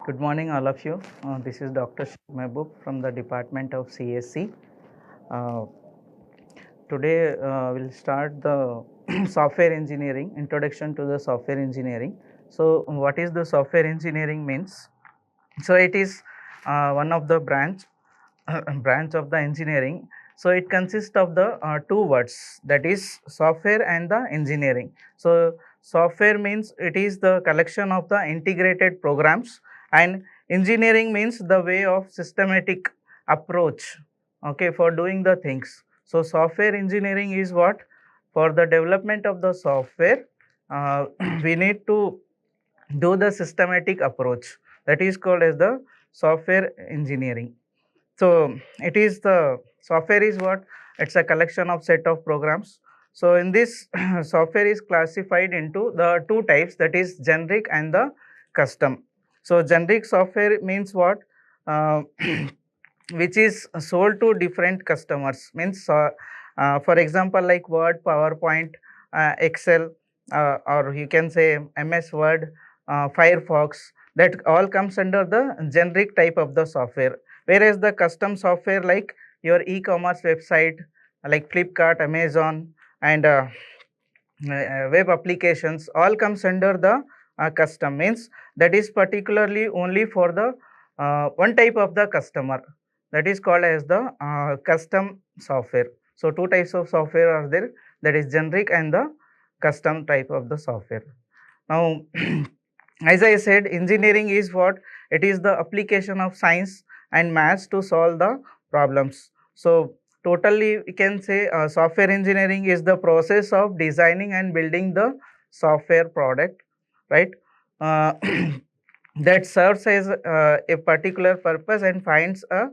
Good morning, all of you. This is Dr. Maheboob from the Department of CSC. Uh, Today, we'll start the software engineering, introduction to the software engineering. So, what is the software engineering means? So, it is one of the branch of the engineering. So, it consists of the two words, that is software and the engineering. So, software means it is the collection of the integrated programs, and engineering means the way of systematic approach, okay, for doing the things. So, software engineering is what? For the development of the software, we need to do the systematic approach, that is called as the software engineering. So it is the software is what? It's a collection of set of programs. So in this software is classified into the two types, that is generic and the custom. So generic software means what? Uh, which is sold to different customers, means for example like Word, PowerPoint, Excel, or you can say MS Word, Firefox, that all comes under the generic type of the software. Whereas the custom software like your e-commerce website like Flipkart, Amazon, and web applications all comes under the custom, means that is particularly only for the one type of the customer, that is called as the custom software. So two types of software are there, that is generic and the custom type of the software. Now as I said, engineering is what? It is the application of science and maths to solve the problems. So totally we can say software engineering is the process of designing and building the software product, right? uh, that serves as a particular purpose and finds a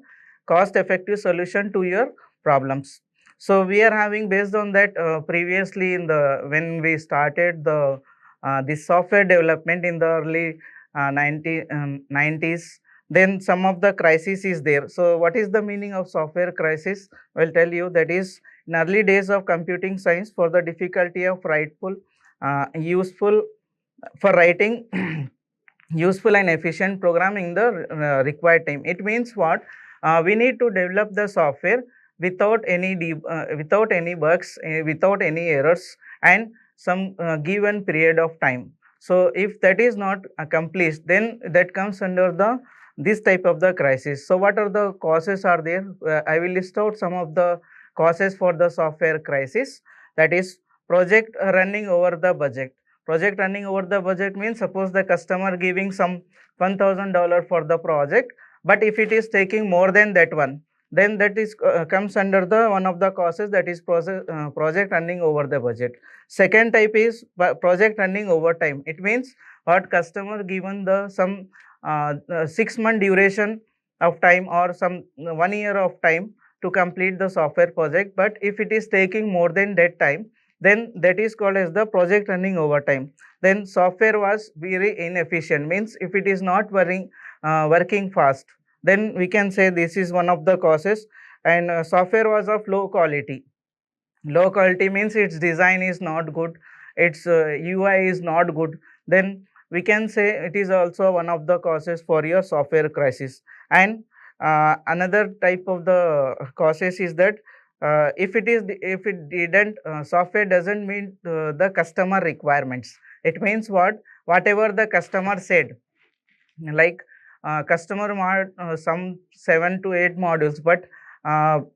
cost effective solution to your problems. So we are having, based on that, previously in the when we started the this software development in the early 90s, then some of the crisis is there. So what is the meaning of software crisis? I'll tell you. That is, in early days of computing science, for the difficulty of useful for writing useful and efficient programming the required time. It means what? We need to develop the software without any bugs, without any errors, and some given period of time. So if that is not accomplished, then that comes under the this type of the crisis. So what are the causes are there? I will list out some of the causes for the software crisis. That is, project running over the budget. Project running over the budget means, suppose the customer giving some $1,000 for the project, but if it is taking more than that one, then that is comes under the one of the causes, that is project running over the budget. Second type is project running over time. It means what? Customer given the some 6 month duration of time or some 1 year of time to complete the software project, but if it is taking more than that time, then that is called as the project running over time. Then software was very inefficient, means if it is not working fast, then we can say this is one of the causes. And software was of low quality. Low quality means its design is not good, its UI is not good, then we can say it is also one of the causes for your software crisis. And another type of the causes is that if it didn't software doesn't meet the customer requirements. It means what? Whatever the customer said, like customer want some 7 to 8 modules, but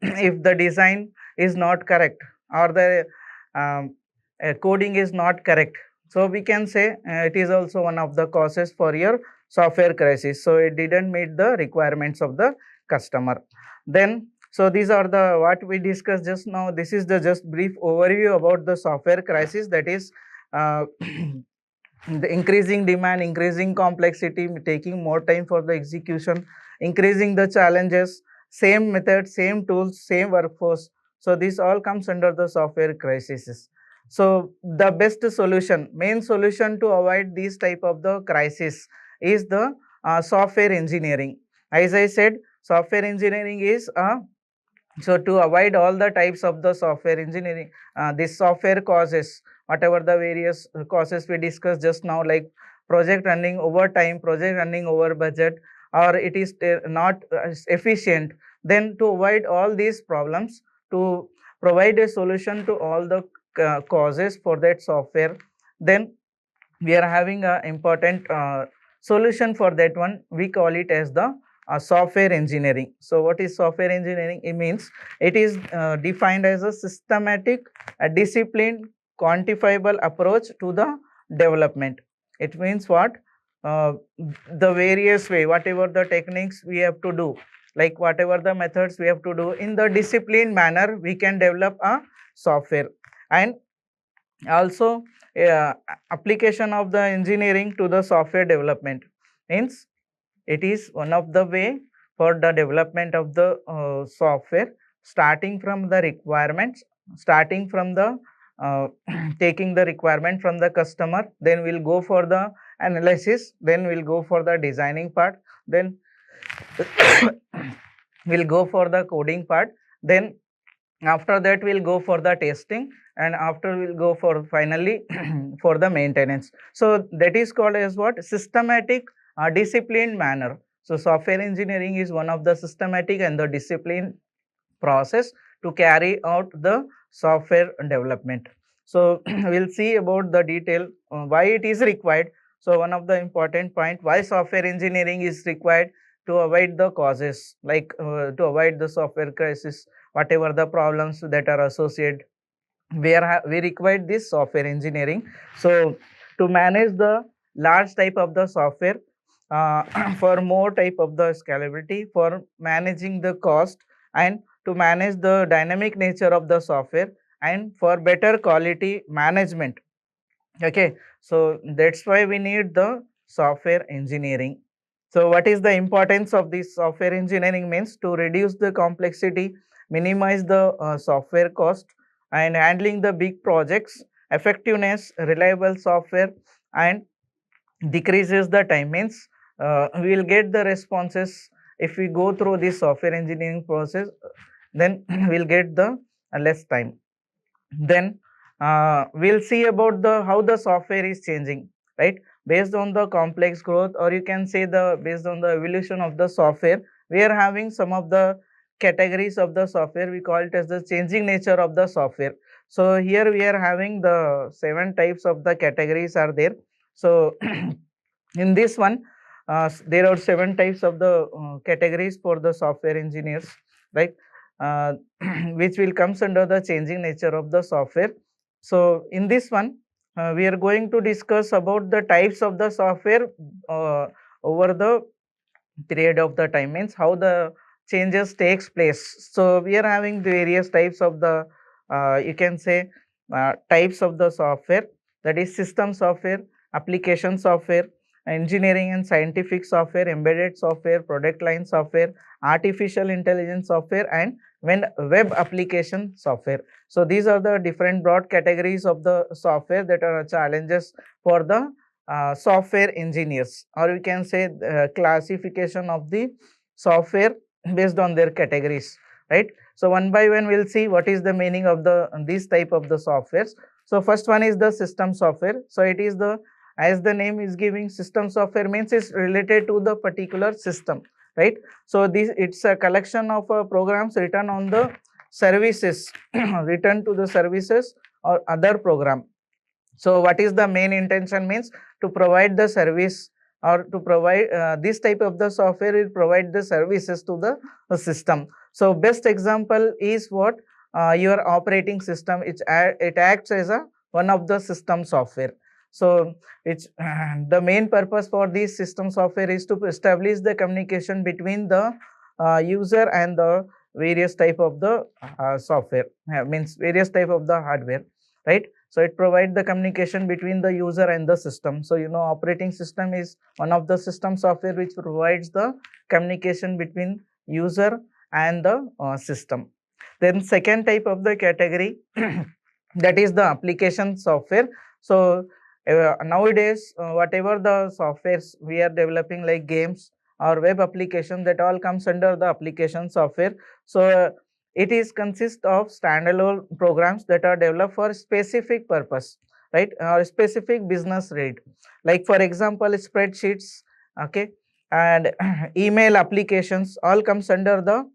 if the design is not correct, or the coding is not correct, so we can say it is also one of the causes for your software crisis. So it didn't meet the requirements of the customer. Then, so these are the what we discussed just now. This is the just brief overview about the software crisis, that is the increasing demand, increasing complexity, taking more time for the execution, increasing the challenges, same method, same tools, same workforce. So this all comes under the software crises. So the best solution, main solution to avoid these type of the crisis is the software engineering. As I said, software engineering is so to avoid all the types of the software engineering, this software causes, whatever the various causes we discussed just now, like project running over time, project running over budget, or it is not efficient. Then to avoid all these problems, to provide a solution to all the causes for that software, then we are having a important solution for that one. We call it as the software engineering. So what is software engineering? It means it is defined as a systematic, disciplined, quantifiable approach to the development. It means what? uh, the various way, whatever the techniques we have to do, like whatever the methods we have to do, in the disciplined manner we can develop a software. And also application of the engineering to the software development means it is one of the way for the development of the software, starting from the requirements, starting from the taking the requirement from the customer, then we'll go for the analysis, then we'll go for the designing part, then we'll go for the coding part, then after that we'll go for the testing, and after we'll go for finally for the maintenance. So that is called as what? Systematic, disciplined manner. So software engineering is one of the systematic and the disciplined process to carry out the software development. So we'll see about the detail why it is required. So one of the important point, why software engineering is required: to avoid the causes, like to avoid the software crisis, whatever the problems that are associated, we require this software engineering. So to manage the large type of the software, for more type of the scalability, for managing the cost, and to manage the dynamic nature of the software, and for better quality management. Okay, so that's why we need the software engineering. So what is the importance of this software engineering? Means to reduce the complexity, minimize the software cost, and handling the big projects, effectiveness, reliable software, and decreases the time. Means we will get the responses if we go through this software engineering process, then we'll get the less time. Then we'll see about the how the software is changing, right? Based on the complex growth, or you can say the based on the evolution of the software, we are having some of the categories of the software. We call it as the changing nature of the software. So here we are having the 7 types of the categories are there. So in this one, there are 7 types of the categories for the software engineers, right? uh, which will comes under the changing nature of the software. So in this one, we are going to discuss about the types of the software uh, over the period of the time, means how the changes takes place. So we are having various types of the you can say types of the software, that is system software, application software, engineering and scientific software, embedded software, product line software, artificial intelligence software, and when web application software. So these are the different broad categories of the software that are challenges for the software engineers, or we can say classification of the software based on their categories, right? So one by one we'll see what is the meaning of the these type of the softwares. So first one is the system software. So it is the, as the name is giving, system software means it's related to the particular system, right? So this, it's a collection of programs written on the services written to the services or other program. So what is the main intention? Means to provide the service, or to provide this type of the software will provide the services to the system. So best example is what? Your operating system. It acts as a one of the system software. So it's the main purpose for this system software is to establish the communication between the user and the various type of the software, means various type of the hardware, right? So it provides the communication between the user and the system. So operating system is one of the system software which provides the communication between user and the system. Then second type of the category that is the application software. So nowadays whatever the softwares we are developing, like games or web application, that all comes under the application software. So it is consist of standalone programs that are developed for specific purpose. right, or specific business need, like for example spreadsheets, okay, and email applications all comes under the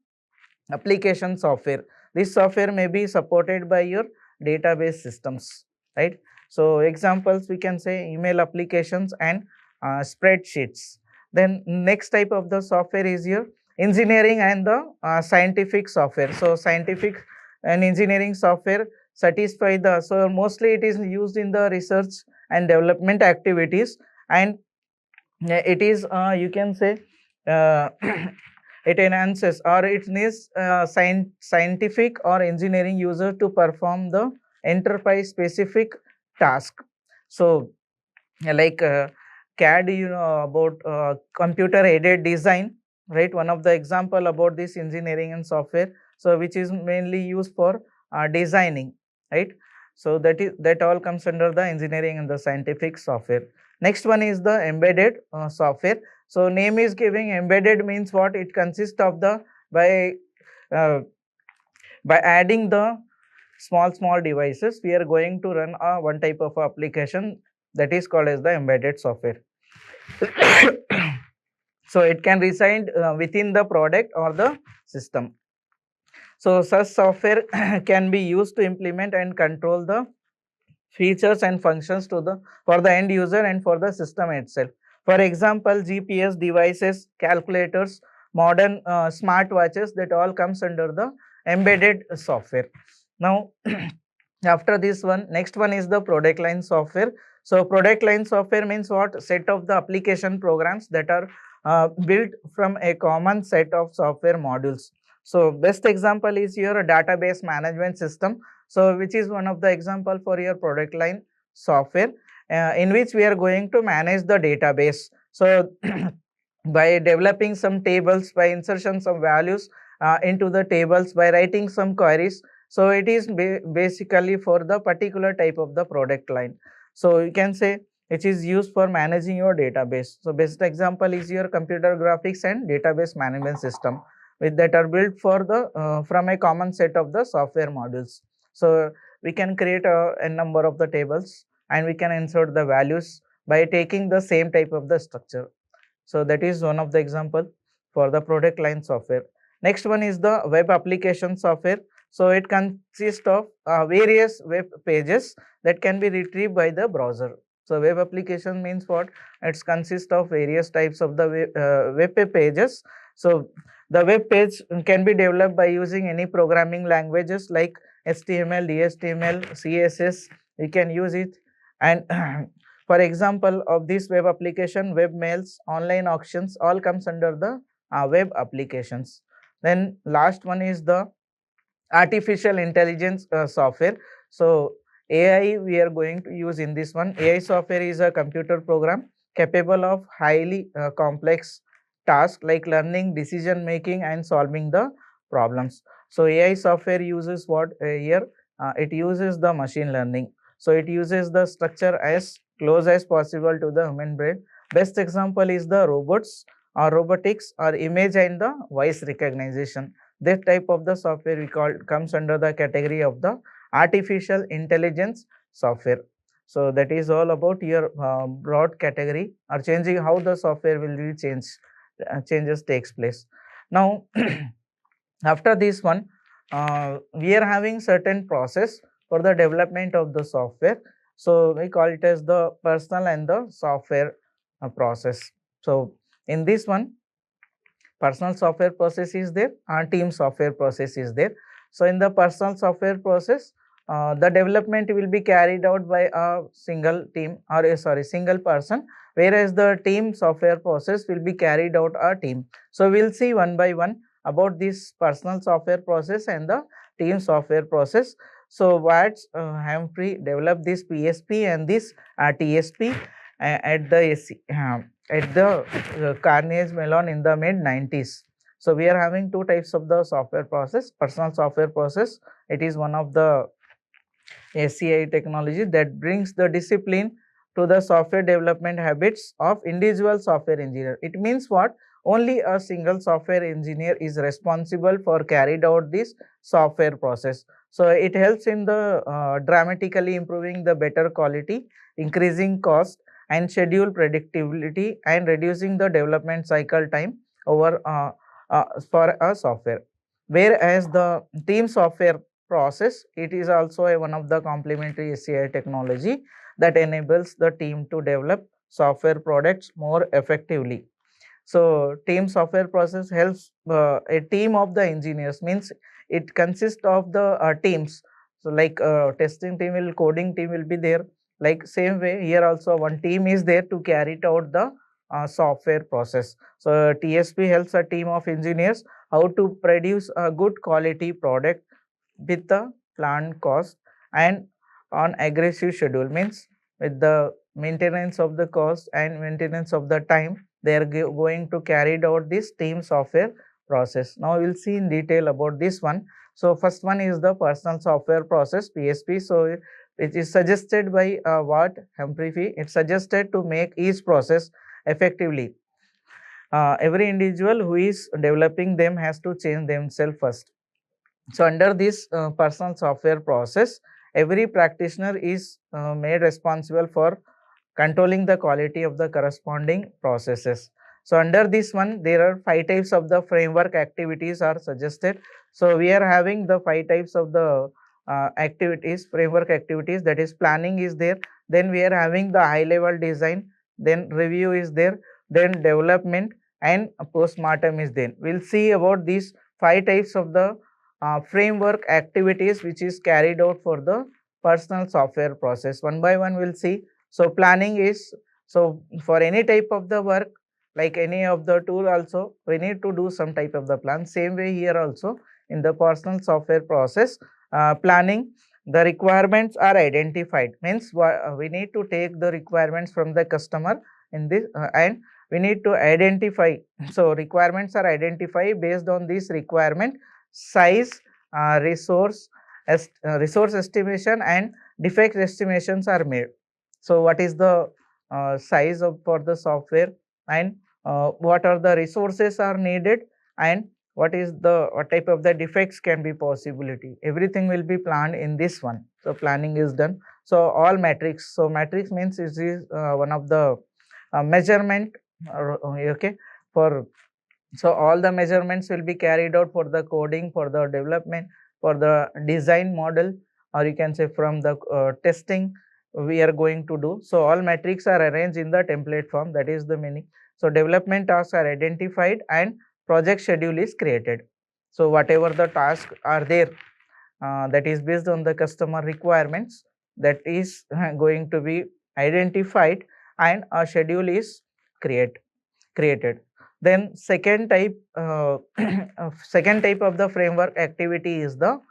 application software. This software may be supported by your database systems, right? So examples we can say email applications and spreadsheets. Then next type of the software is your engineering and the scientific software. So scientific and engineering software satisfy the, so mostly it is used in the research and development activities, and it is you can say uh, it enhances or it needs scientific or engineering user to perform the enterprise specific task. So like CAD, you know about computer aided design, right? One of the example about this engineering and software, so which is mainly used for designing, right? So that all comes under the engineering and the scientific software. Next one is the embedded software. So name is giving, embedded means what? It consists of the uh, by adding the small devices, we are going to run a one type of application that is called as the embedded software. So it can reside within the product or the system. So such software can be used to implement and control the features and functions to the for the end user and for the system itself. For example, GPS devices, calculators, modern smart watches, that all comes under the embedded software. Now after this one, next one is the product line software. So product line software means what? Set of the application programs that are built from a common set of software modules. So best example is your database management system, so which is one of the example for your product line software, in which we are going to manage the database. So by developing some tables, by insertion some values into the tables, by writing some queries. So it is basically for the particular type of the product line. So you can say it is used for managing your database. So best example is your computer graphics and database management system, with that are built for the from a common set of the software modules. So we can create a number of the tables and we can insert the values by taking the same type of the structure. So that is one of the example for the product line software. Next one is the web application software. So it consists of various web pages that can be retrieved by the browser. So web application means what? It consists of various types of the web pages. So the web page can be developed by using any programming languages like HTML, DHTML, CSS. You can use it, and for example of this web application, web mails, online auctions, all comes under the web applications. Then last one is the artificial intelligence software. So AI we are going to use in this one. AI software is a computer program capable of highly complex tasks like learning, decision making, and solving the problems. So AI software uses what here? It uses the machine learning. So it uses the structure as close as possible to the human brain. Best example is the robots or robotics or image and the voice recognition. That type of the software we call comes under the category of the artificial intelligence software. So that is all about your broad category or changing how the software will be changed, changes takes place. Now after this one, we are having certain process for the development of the software. So we call it as the personal and the software process. So in this one, personal software process is there and team software process is there. So in the personal software process, the development will be carried out by a single team or single person, whereas the team software process will be carried out a team. So we'll see one by one about this personal software process and the team software process. So Watts Humphrey developed this PSP and this TSP at the Carnegie Mellon in the mid 90s. So we are having two types of the software process. Personal software process, it is one of the SCI technology that brings the discipline to the software development habits of individual software engineer. It means what? only a single software engineer is responsible for carried out this software process. So it helps in the dramatically improving the better quality, increasing cost and schedule predictability, and reducing the development cycle time over for a software. Whereas the team software process, it is also one of the complementary SCI technology that enables the team to develop software products more effectively. So team software process helps a team of the engineers, means it consists of the teams. So like testing team will, coding team will be there. Like same way here also one team is there to carry it out the software process. So TSP helps a team of engineers how to produce a good quality product with the planned cost and on aggressive schedule, means with the maintenance of the cost and maintenance of the time they are going to carry out this team software process. Now we will see in detail about this one. So first one is the personal software process, PSP. So it is suggested by Watt Humphrey. It's suggested to make each process effectively. Every individual who is developing them has to change themselves first. So under this personal software process, every practitioner is made responsible for controlling the quality of the corresponding processes. So under this one, there are 5 types of the framework activities are suggested. So we are having the 5 types of the activities, framework activities, that is planning is there. Then we are having the high level design, then review is there, then development and post-mortem is there. We'll see about these 5 types of the framework activities which is carried out for the personal software process. One by one we'll see. So planning is, so for any type of the work, like any of the tool also, we need to do some type of the plan. Same way here also in the personal software process, planning, the requirements are identified, means we need to take the requirements from the customer in this and we need to identify. So requirements are identified. Based on this requirement, size, resource estimation and defect estimations are made. So what is the size of for the software, and what are the resources are needed, and what type of the defects can be possibility, everything will be planned in this one. So planning is done. So all metrics, so matrix means it is one of the measurement, okay, for, so all the measurements will be carried out for the coding, for the development, for the design model, or you can say from the testing we are going to do. So all metrics are arranged in the template form, that is the meaning. So development tasks are identified and project schedule is created. So whatever the tasks are there, that is based on the customer requirements, that is going to be identified and a schedule is created. Then second type second type of the framework activity is the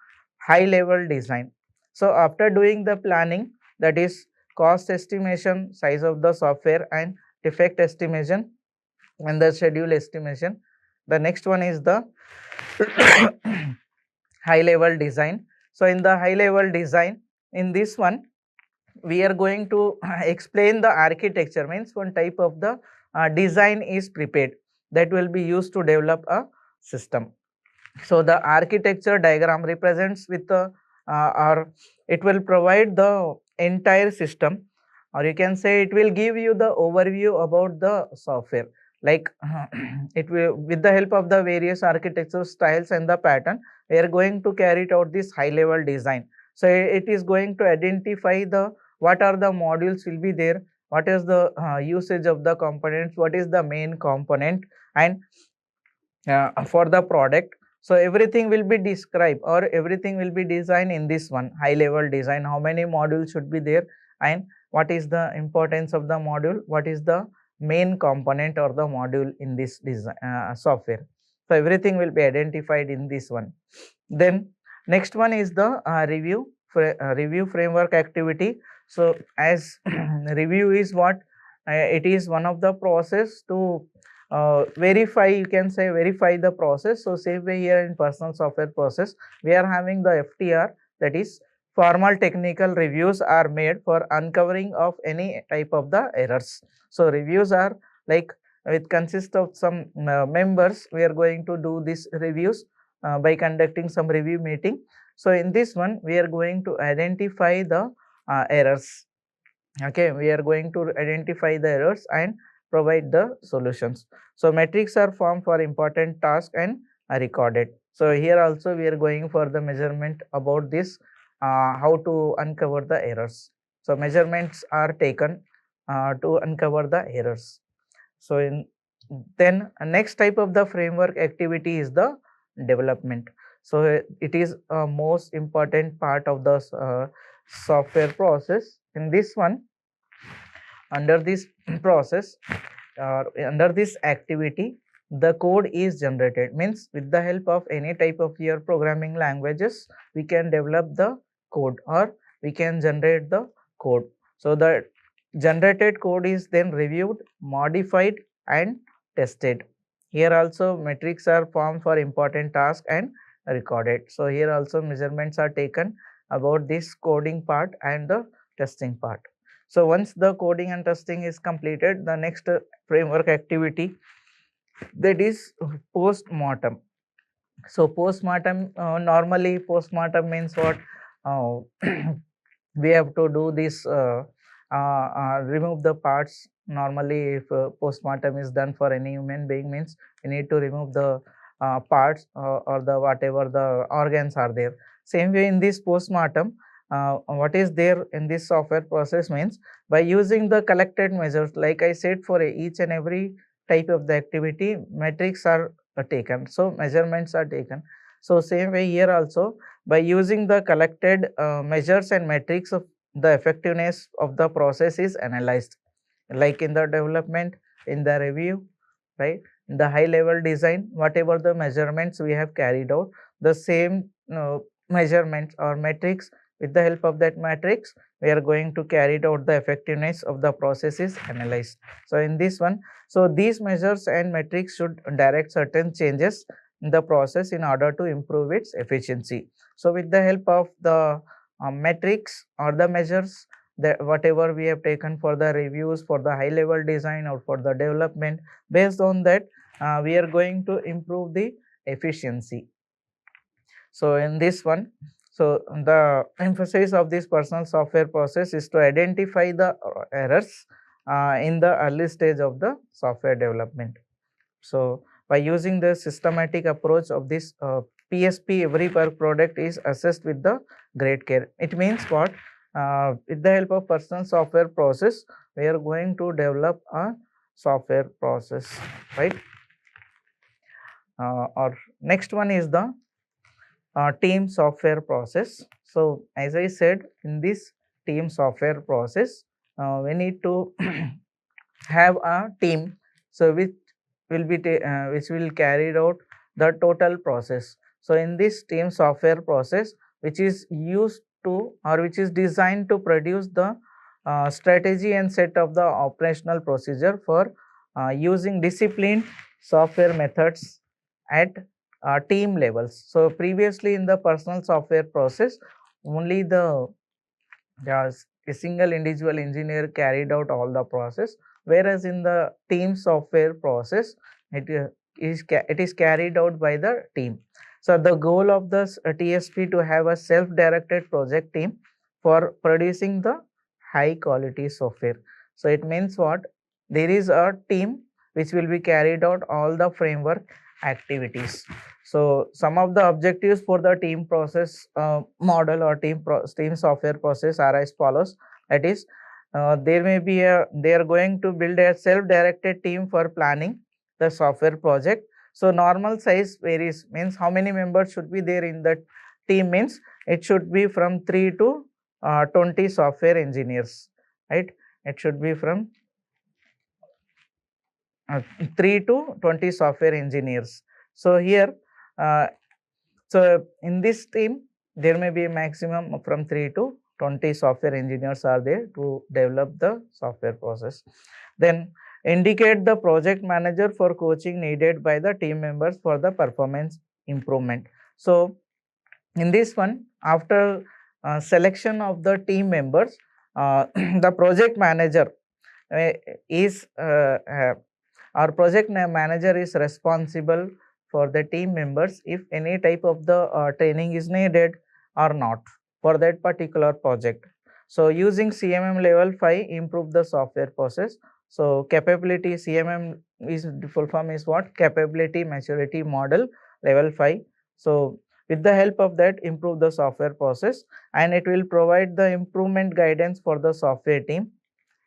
high level design. So after doing the planning, that is cost estimation, size of the software and defect estimation and the schedule estimation, the next one is the high level design. So in the high level design, in this one we are going to explain the architecture, means one type of the design is prepared that will be used to develop a system. So the architecture diagram represents with the or it will provide the entire system, or you can say it will give you the overview about the software. Like it will, with the help of the various architecture styles and the pattern, we are going to carry it out this high level design. So it is going to identify the what are the modules will be there, what is the usage of the components, what is the main component, and for the product. So everything will be described or everything will be designed in this one high level design. How many modules should be there, and what is the importance of the module, what is the main component or the module in this design software. So everything will be identified in this one. Then next one is the review framework activity. So as review is what, it is one of the process to verify, you can say verify the process. So same way here in personal software process, we are having the FTR, that is formal technical reviews are made for uncovering of any type of the errors. So reviews are like which consists of some members. We are going to do this reviews by conducting some review meeting. So in this one, we are going to identify the errors. Okay, we are going to identify the errors and provide the solutions. So metrics are formed for important tasks and are recorded. So here also we are going for the measurement about this, how to uncover the errors. So measurements are taken to uncover the errors. So in then next type of the framework activity is the development. So it is a most important part of the software process. In this one, under this process, under this activity, the code is generated. Means with the help of any type of your programming languages, we can develop the code or we can generate the code. So the generated code is then reviewed, modified and tested. Here also metrics are formed for important tasks and recorded. So here also measurements are taken about this coding part and the testing part. So once the coding and testing is completed, the next framework activity, that is post-mortem. So post-mortem, normally post-mortem means what? We have to do this, remove the parts. Normally if post-mortem is done for any human being, means we need to remove the parts or the whatever the organs are there. Same way in this post-mortem, what is there in this software process means, by using the collected measures, like I said, for each and every type of the activity, metrics are taken, so measurements are taken. So same way here also, by using the collected measures and metrics of the effectiveness of the process is analyzed, like in the development, in the review, right, in the high level design, whatever the measurements we have carried out, the same measurements or metrics, with the help of that matrix, we are going to carry out the effectiveness of the process is analyzed. So in this one, so these measures and metrics should direct certain changes in the process in order to improve its efficiency. So with the help of the metrics or the measures, that whatever we have taken for the reviews, for the high level design or for the development, based on that we are going to improve the efficiency. So in this one, so the emphasis of this personal software process is to identify the errors in the early stage of the software development. So by using the systematic approach of this PSP, every product is assessed with the great care. It means what? With the help of personal software process, we are going to develop a software process, right? Or next one is the team software process. So as I said, in this team software process, we need to have a team, so which will carry out the total process. So in this team software process, which is used to or which is designed to produce the strategy and set of the operational procedure for using disciplined software methods at team levels. So previously in the personal software process, only the a single individual engineer carried out all the process, whereas in the team software process, it is carried out by the team. So the goal of the TSP to have a self-directed project team for producing the high quality software. So it means what? There is a team which will be carried out all the framework activities. So some of the objectives for the team process model or team software process are as follows. That is, they are going to build a self-directed team for planning the software project. So normal size varies, means how many members should be there in the team, means it should be from 3 to 20 software engineers, right? It should be from 3 to 20 software engineers. So here, so in this team, there may be a maximum from 3 to 20 software engineers are there to develop the software process. Then indicate the project manager for coaching needed by the team members for the performance improvement. So in this one, after selection of the team members, the project manager is Our project manager is responsible for the team members if any type of the training is needed or not for that particular project. So using CMM level 5 improve the software process. So capability CMM is the full form is what? Capability maturity model level 5. So with the help of that, improve the software process, and it will provide the improvement guidance for the software team,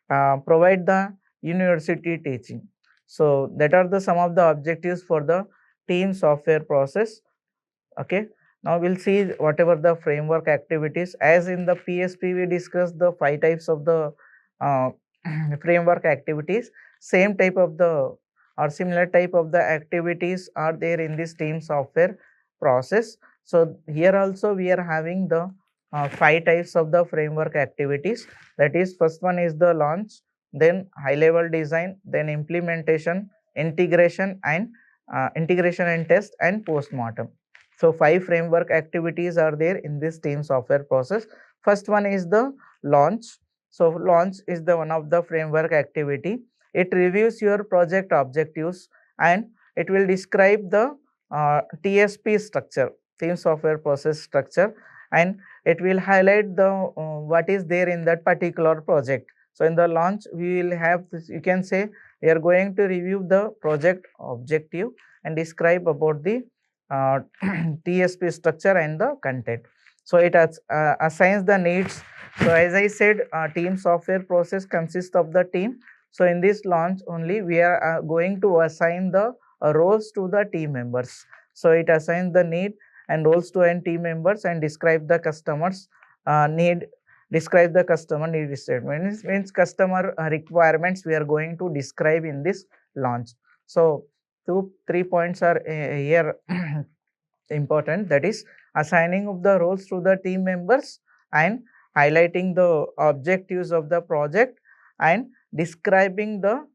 provide the university teaching. So that are the some of the objectives for the team software process. Okay, now we'll see whatever the framework activities. As in the PSP we discussed the 5 types of the uh, framework activities. Same type of the or similar type of the activities are there in this team software process. So here also we are having the 5 types of the framework activities. That is, first one is the launch, then high level design, then implementation, integration and test, and post-mortem. So 5 framework activities are there in this team software process. First one is the launch. So launch is the one of the framework activity. It reviews your project objectives and it will describe the TSP structure, team software process structure, and it will highlight the what is there in that particular project. So in the launch we will have this, you can say we are going to review the project objective and describe about the TSP structure and the content. So it assigns the needs. So as I said, team software process consists of the team. So in this launch only we are going to assign the roles to the team members. So it assigns the need and roles to end team members and describe the customers need, describe the customer need statement, means customer requirements we are going to describe in this launch. So 3 points are here important, that is assigning of the roles to the team members and highlighting the objectives of the project and describing the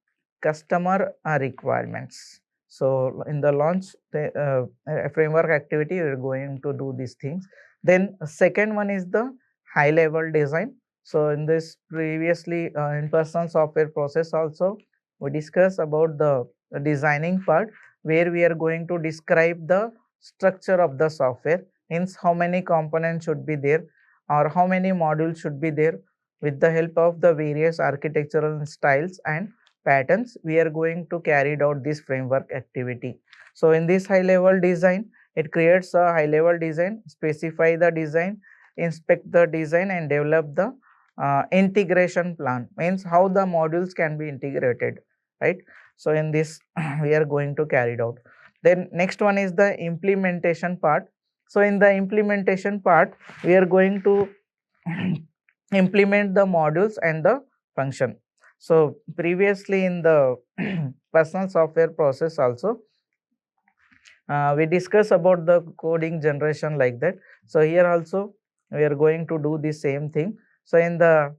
customer requirements. So in the launch the framework activity we are going to do these things. Then second one is the high level design. So in this previously in personal software process also we discussed about the designing part, where we are going to describe the structure of the software, hence how many components should be there or how many modules should be there. With the help of the various architectural styles and patterns we are going to carry out this framework activity. So in this high level design, it creates a high level design, specify the design, inspect the design and develop the integration plan, means how the modules can be integrated, right? So in this we are going to carry it out. Then next one is the implementation part. So in the implementation part we are going to implement the modules and the function. So previously in the personal software process also we discuss about the coding generation like that. So here also we are going to do the same thing. So in the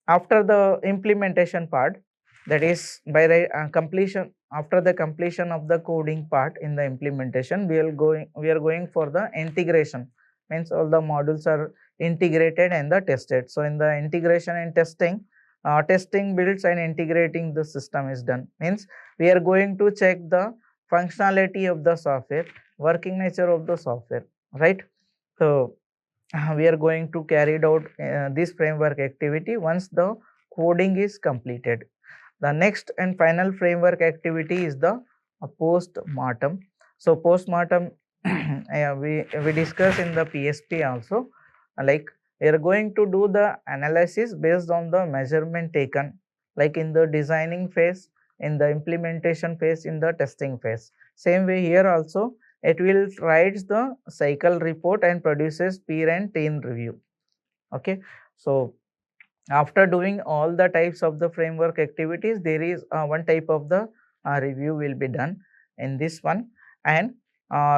after the implementation part, that is by the completion, after the completion of the coding part in the implementation, we are going for the integration, means all the modules are integrated and the tested. So in the integration and testing, testing builds and integrating the system is done, means we are going to check the functionality of the software, working nature of the software, right? So we are going to carry out this framework activity once the coding is completed. The next and final framework activity is the post-mortem. So post-mortem we discuss in the PSP also, like we are going to do the analysis based on the measurement taken, like in the designing phase, in the implementation phase, in the testing phase. Same way here also it will write the cycle report and produces peer and team review. Okay, so after doing all the types of the framework activities, there is one type of the review will be done in this one, and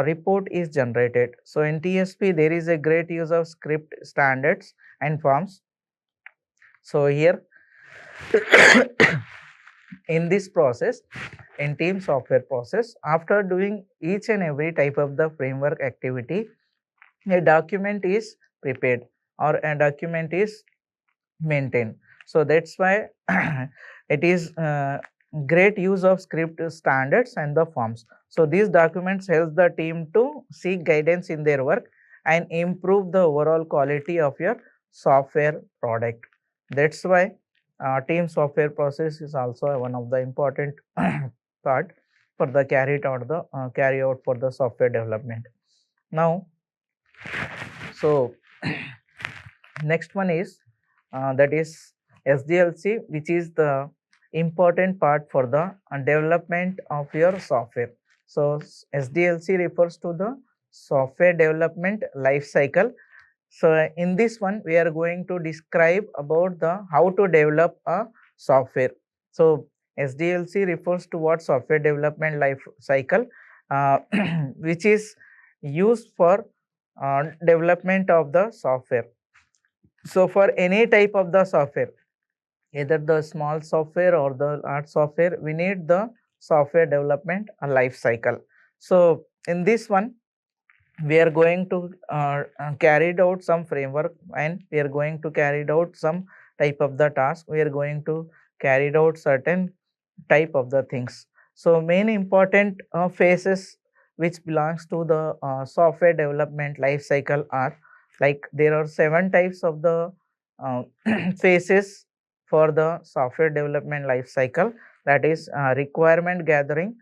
report is generated. So in TSP there is a great use of script standards and forms. So here in this process, in team software process, after doing each and every type of the framework activity, a document is prepared or a document is maintained. So that's why it is great use of script standards and the forms. So these documents help the team to seek guidance in their work and improve the overall quality of your software product. That's why team software process is also one of the important part for the carry out for the software development. Now, so next one is that is SDLC, which is the important part for the development of your software. So SDLC refers to the software development life cycle. So in this one, we are going to describe about the how to develop a software. So SDLC refers to what software development life cycle, which is used for development of the software. So for any type of the software, either the small software or the large software, we need the software development life cycle. So in this one, we are going to carry out some framework, and we are going to carry out some type of the task. We are going to carry out certain type of the things. So main important phases which belongs to the software development life cycle are, like, there are 7 types of the uh, phases for the software development life cycle. That is requirement gathering,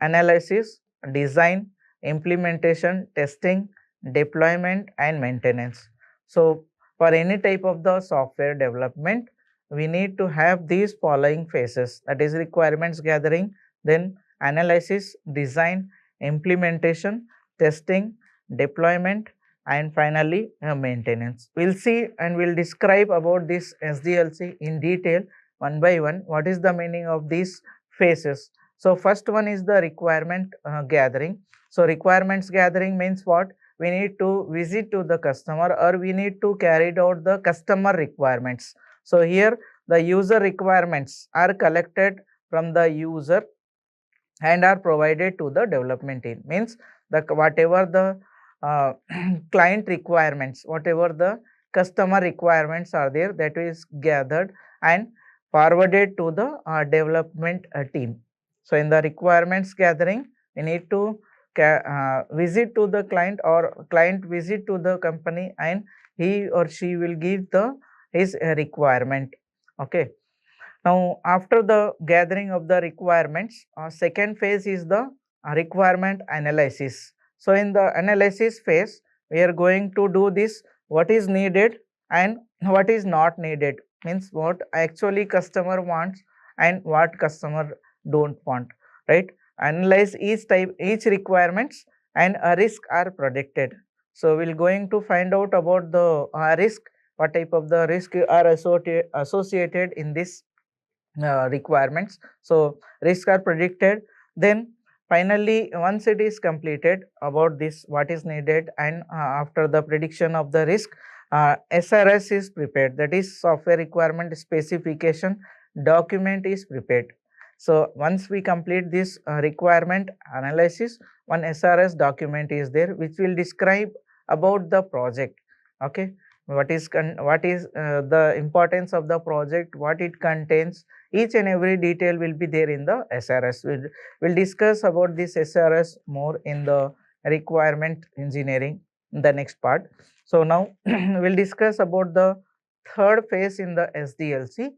analysis, design, implementation, testing, deployment and maintenance. So for any type of the software development, we need to have these following phases, that is requirements gathering, then analysis, design, implementation, testing, deployment and finally maintenance. We'll see and we'll describe about this SDLC in detail one by one. What is the meaning of these phases? So first one is the requirement gathering. So requirements gathering means what? We need to visit to the customer, or we need to carry out the customer requirements. So here the user requirements are collected from the user and are provided to the development team. Means the whatever the client requirements, whatever the customer requirements are there, that is gathered and forwarded to the development team. So in the requirements gathering, we need to visit to the client, or client visit to the company, and he or she will give the his requirement. Okay. Now after the gathering of the requirements, second phase is the requirement analysis. So in the analysis phase, we are going to do this, what is needed and what is not needed, means what actually customer wants and what customer don't want, right? Analyze each requirements and a risk are predicted. So we're going to find out about the risk, what type of the risk are associated in this requirements. So risks are predicted. Then finally, once it is completed about this, what is needed, and after the prediction of the risk, SRS is prepared, that is software requirement specification document is prepared. So once we complete this requirement analysis, one SRS document is there which will describe about the project. Okay, what is the importance of the project, what it contains, each and every detail will be there in the SRS. We'll discuss about this SRS more in the requirement engineering in the next part. So now we'll discuss about the third phase in the SDLC,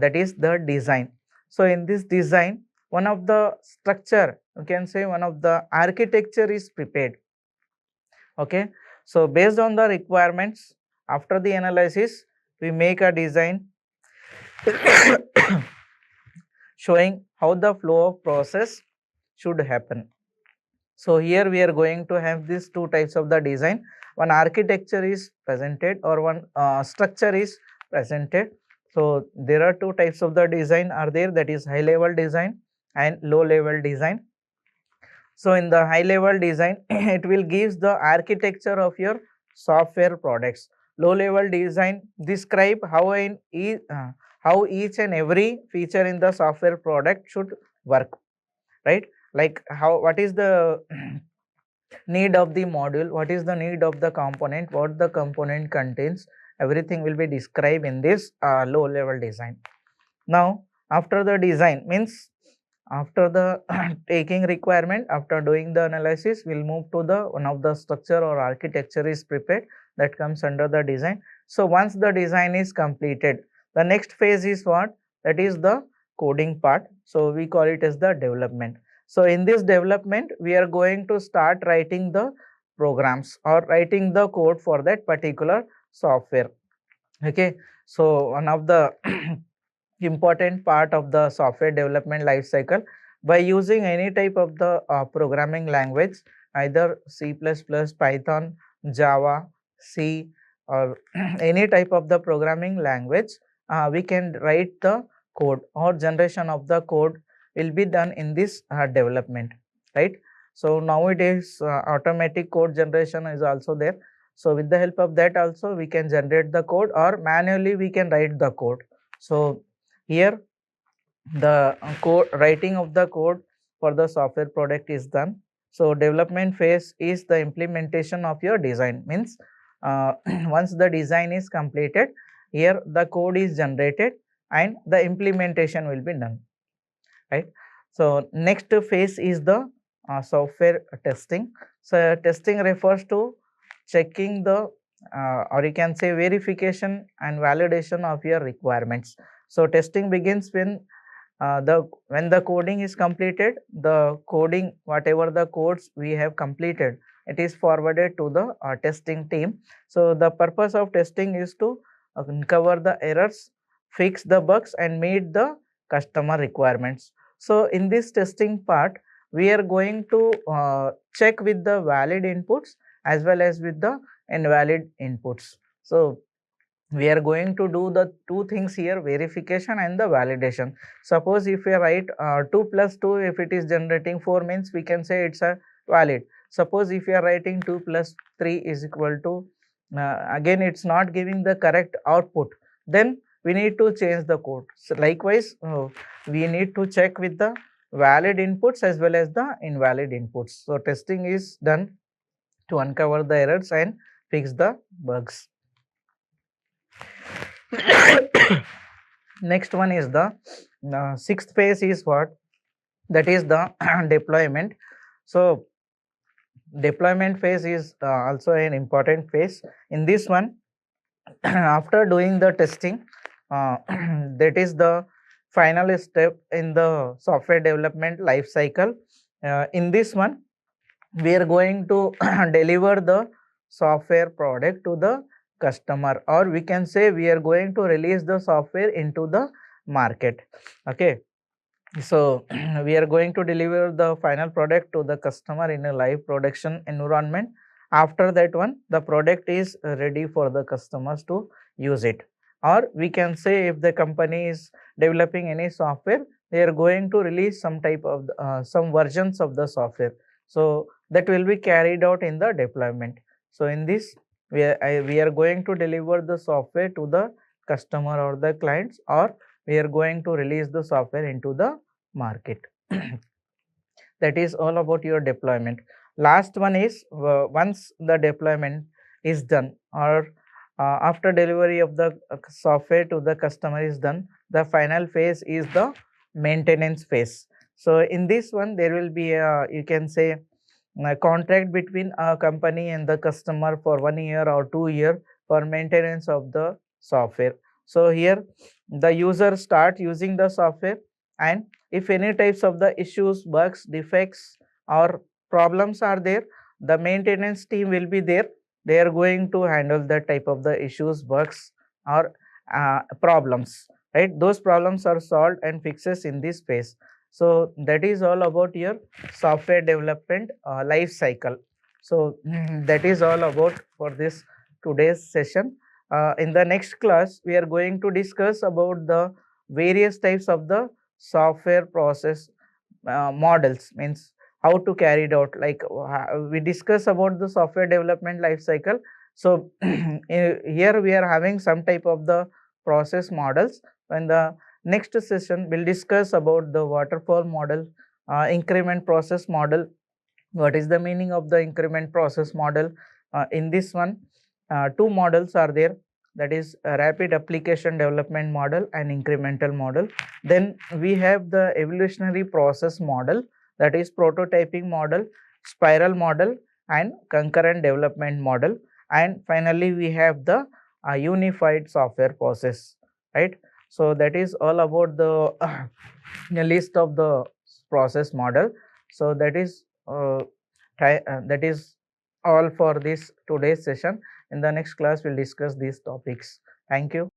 that is the design. So in this design, one of the structure, you can say one of the architecture is prepared. Okay, so based on the requirements, after the analysis, we make a design showing how the flow of process should happen. So here we are going to have these 2 types of the design. One architecture is presented, or one structure is presented. So there are 2 types of the design are there, that is high level design and low level design. So in the high level design, it will gives the architecture of your software products. Low level design describe how how each and every feature in the software product should work, right? Like what is the need of the module, what is the need of the component, what the component contains, everything will be described in this low level design. Now After the design means after the taking requirement, after doing the analysis, we'll move to the one of the structure or architecture is prepared, that comes under the design. So once the design is completed, the next phase is what? That is the coding part. So we call it as the development. So in this development, we are going to start writing the programs or writing the code for that particular software. Okay, so one of the important part of the software development life cycle, by using any type of the programming language, either C++, Python, Java, C, or any type of the programming language, we can write the code or generation of the code will be done in this development, right? So nowadays automatic code generation is also there. So with the help of that also we can generate the code, or manually we can write the code. So here the code writing of the code for the software product is done. So development phase is the implementation of your design, means once the design is completed, here the code is generated and the implementation will be done, right? So next phase is the software testing. So testing refers to checking the or you can say verification and validation of your requirements. So testing begins when the coding is completed, the coding, whatever the codes we have completed, it is forwarded to the testing team. So the purpose of testing is to uncover the errors, fix the bugs and meet the customer requirements. So in this testing part, we are going to check with the valid inputs as well as with the invalid inputs. So we are going to do the two things here, verification and the validation. Suppose if we write 2 plus 2, if it is generating 4, means we can say it's a valid. Suppose if you are writing 2 plus 3 is equal to again it's not giving the correct output, then we need to change the code. So likewise we need to check with the valid inputs as well as the invalid inputs. So testing is done to uncover the errors and fix the bugs. Next one is the sixth phase is what? That is the deployment. So deployment phase is also an important phase. In this one, after doing the testing, that is the final step in the software development life cycle. In this one, we are going to deliver the software product to the customer, or we can say we are going to release the software into the market. Okay, so we are going to deliver the final product to the customer in a live production environment. After that one, the product is ready for the customers to use it, or we can say if the company is developing any software, they are going to release some type of some versions of the software. So that will be carried out in the deployment. So in this, we are going to deliver the software to the customer or the clients, or we are going to release the software into the market. That is all about your deployment. Last one is once the deployment is done, or after delivery of the software to the customer is done, the final phase is the maintenance phase. So in this one, there will be a, you can say, a contract between a company and the customer for 1 year or 2 year for maintenance of the software. So here the user start using the software, and if any types of the issues, bugs, defects or problems are there, the maintenance team will be there. They are going to handle that type of the issues, bugs or problems, right? Those problems are solved and fixes in this phase. So that is all about your software development life cycle. So that is all about for this today's session. In the next class, we are going to discuss about the various types of the software process models, means how to carry it out. Like we discuss about the software development life cycle. So here we are having some type of the process models. In the next session, we'll discuss about the waterfall model, increment process model. What is the meaning of the increment process model? In this one, two models are there. that is a rapid application development model and incremental model. Then we have the evolutionary process model, that is prototyping model, spiral model and concurrent development model, and finally we have the unified software process, right? So that is all about the a list of the process model. So that is that is all for this today's session. In the next class we'll discuss these topics. Thank you.